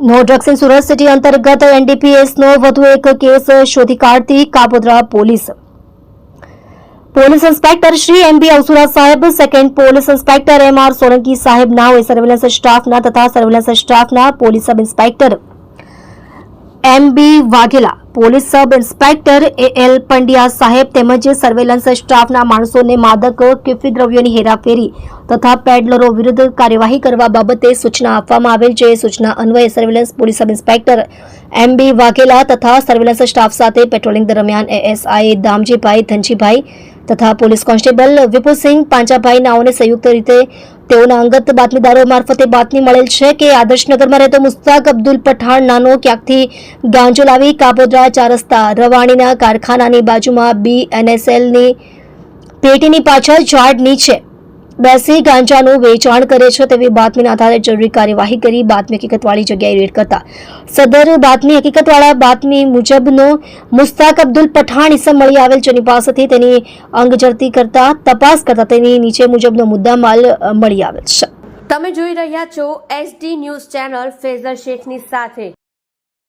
No drugs in Surat city અંતર્ગત એનડીપીએસનો વધુ એક કેસ શોધી કાઢતી Kapodra police inspector Shri MB Avasura સાહેબ, second police inspector MR Solanki સાહેબ નાઓએ સર્વેલન્સ સ્ટાફના તથા સર્વેલન્સ સ્ટાફના police sub inspector MB Vaghela, police sub inspector AL Pandya સાહેબ તેમજ સર્વેલન્સ સ્ટાફના માણસોને માદક કેફી દ્રવ્યોની હેરાફેરી તથા પેડલરો વિરુદ્ધ કાર્યવાહી કરવા બાબતે સૂચના આપવામાં આવેલ છે। સૂચના અન્વયે surveillance police sub inspector MB Vaghela તથા સર્વેલન્સ સ્ટાફ સાથે પેટ્રોલિંગ દરમિયાન એએસઆઈ દામજીભાઈ ધનજીભાઈ તથા પોલીસ કોન્સ્ટેબલ વિપુલસિંહ પાંચાભાઈ નાઓને સંયુક્ત રીતે તેઓના અંગત બાતમીદારો મારફતે બાતમી મળેલ છે કે આદર્શનગરમાં રહેતો મુસ્તાક અબ્દુલ પઠાણ નાનો ક્યાંકથી ગાંજો લાવી કાપોદ્રા 4 રસ્તા રવાણીના કારખાનાની બાજુમાં બીએનએસએલની પેટીની પાછળ ઝાડ નીચે બેસી ગાંજાનું વેચાણ કરે છે તેવી બાતમીના આધારે જરૂરી કાર્યવાહી કરી બાતમી હકીકતવાળી જગ્યાએ રેડ કરતા સદર બાતમી હકીકતવાળા બાતમી મુજબનો મુસ્તાક અબ્દુલ પઠાણ ઇસમ મળી આવેલ, જેની પાસેથી તેની અંગઝડતી કરતા તપાસ કરતા તેની નીચે મુજબનો મુદ્દામાલ મળી આવેલ છે। તમે જોઈ રહ્યા છો SD ન્યૂઝ ચેનલ ફેઝર શેખની સાથે।